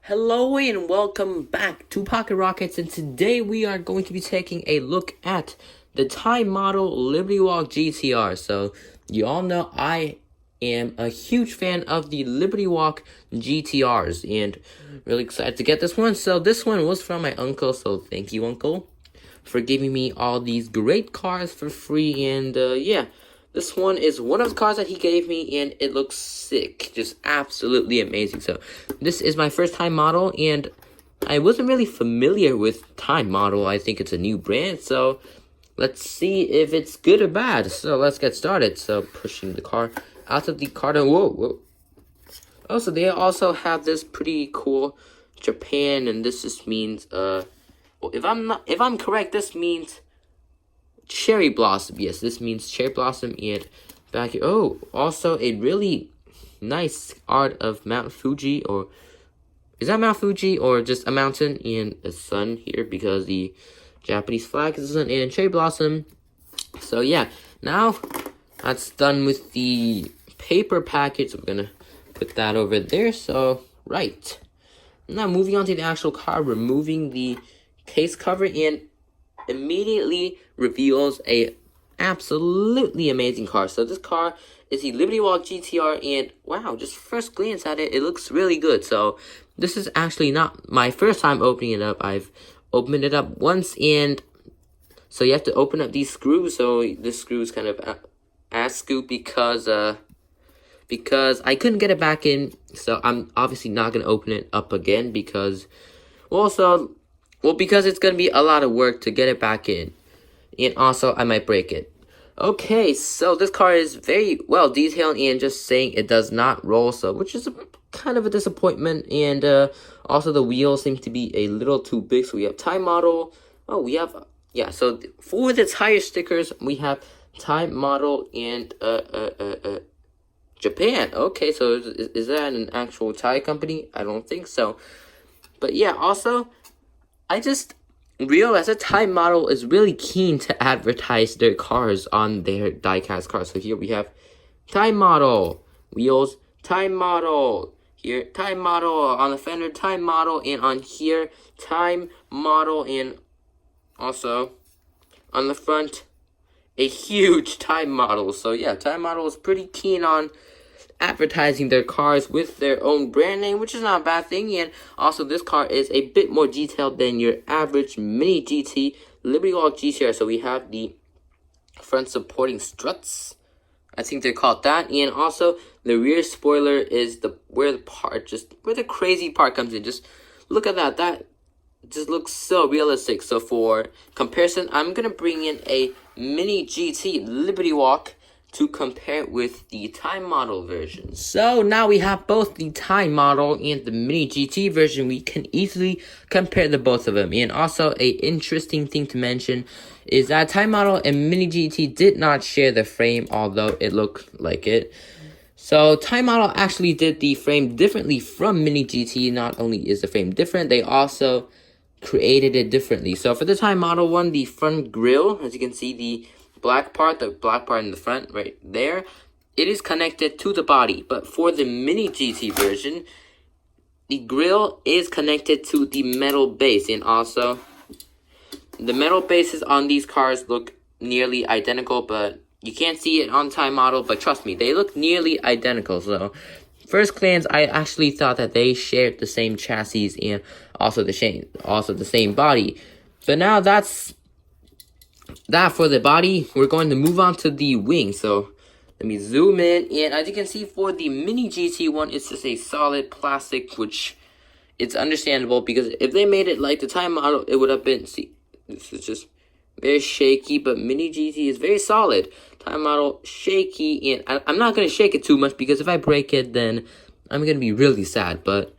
Hello and welcome back to Pocket Rockets, and today we are going to be taking a look at the Time Model libertywalk GTR. So you all know I am a huge fan of the libertywalk GTRs and really excited to get this one. So this one was from my uncle, so thank you, uncle, for giving me all these great cars for free. And yeah, this one is one of the cars that he gave me, and it looks sick. Just absolutely amazing. So this is my first Time Model, and I wasn't really familiar with Time Model. I think it's a new brand, so let's see if it's good or bad. So let's get started. So pushing the car out of the carton. Whoa. Also, they also have this pretty cool Japan, and this just means if I'm correct, this means cherry blossom. Yes, this means cherry blossom. And back here, also a really nice art of Mount Fuji, or is that Mount Fuji or just a mountain, and a sun here because the Japanese flag is a sun and cherry blossom. So yeah, now that's done with the paper package. So we're gonna put that over there. So right now, moving on to the actual car, removing the case cover, and immediately reveals a absolutely amazing car. So this car is the libertywalk GTR, and wow, just first glance at it, it looks really good. So this is actually not my first time opening it up. I've opened it up once, and so you have to open up these screws. So this screw is kind of ass scoop because I couldn't get it back in. So I'm obviously not gonna open it up again because because it's going to be a lot of work to get it back in. And also, I might break it. Okay, so this car is very well detailed, and just saying it does not roll, so which is kind of a disappointment. And also, the wheels seem to be a little too big, so we have Time Model. So for the tire stickers, we have Time Model and Japan. Okay, so is that an actual tire company? I don't think so. But yeah, also, I just realized that Time Model is really keen to advertise their cars on their diecast cars. So here we have Time Model, wheels, Time Model, here, Time Model, on the fender, Time Model, and on here, Time Model, and also on the front, a huge Time Model. So yeah, Time Model is pretty keen on advertising their cars with their own brand name, which is not a bad thing. And also, this car is a bit more detailed than your average mini GT libertywalk GTR. So we have the front supporting struts, I think they're called that, and also the rear spoiler is where the crazy part comes in. Just look at that. That just looks so realistic. So for comparison, I'm gonna bring in a mini GT libertywalk to compare with the Time Model version. So now we have both the Time Model and the Mini GT version. We can easily compare the both of them. And also, a interesting thing to mention is that Time Model and Mini GT did not share the frame, although it looked like it. So Time Model actually did the frame differently from Mini GT. Not only is the frame different, they also created it differently. So for the Time Model one, the front grille, as you can see, the black part in the front right there, it is connected to the body. But for the Mini GT version, the grille is connected to the metal base, and also the metal bases on these cars look nearly identical, but you can't see it on Time Model, but trust me, they look nearly identical. So first glance, I actually thought that they shared the same chassis and also the same body. But now that's that for the body. We're going to move on to the wing. So let me zoom in, and as you can see, for the Mini GT one, it's just a solid plastic, which it's understandable because if they made it like the Time Model, it would have been, see, this is just very shaky, but Mini GT is very solid. Time Model, shaky, and I'm not going to shake it too much because if I break it, then I'm going to be really sad. But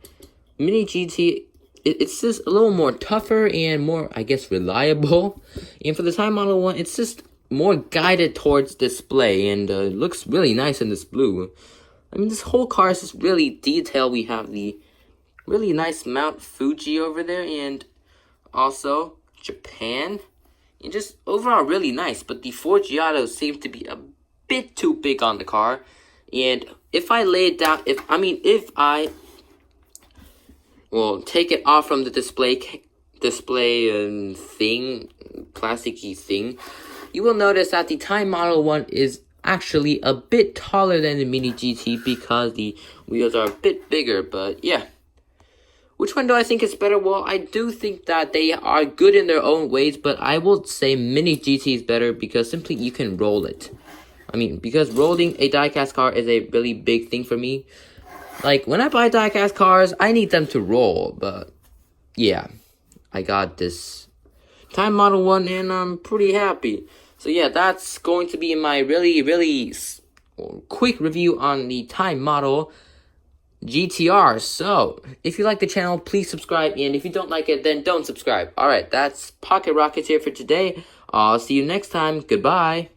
Mini GT, it's just a little more tougher and more, I guess, reliable. And for the Time Model one, it's just more guided towards display, and it looks really nice in this blue. I mean, this whole car is just really detailed. We have the really nice Mount Fuji over there, and also Japan. And just overall really nice. But the Forgiatos seem to be a bit too big on the car. And if I lay it down, if I well, take it off from the display thing, plasticky thing, you will notice that the Time Model 1 is actually a bit taller than the Mini GT because the wheels are a bit bigger, but yeah. Which one do I think is better? Well, I do think that they are good in their own ways, but I will say Mini GT is better because simply you can roll it. I mean, because rolling a diecast car is a really big thing for me. Like, when I buy diecast cars, I need them to roll, but yeah, I got this Time Model 1 and I'm pretty happy. So yeah, that's going to be my really quick review on the Time Model GTR. So, if you like the channel, please subscribe, and if you don't like it, then don't subscribe. Alright, that's Pocket Rockets here for today. I'll see you next time. Goodbye.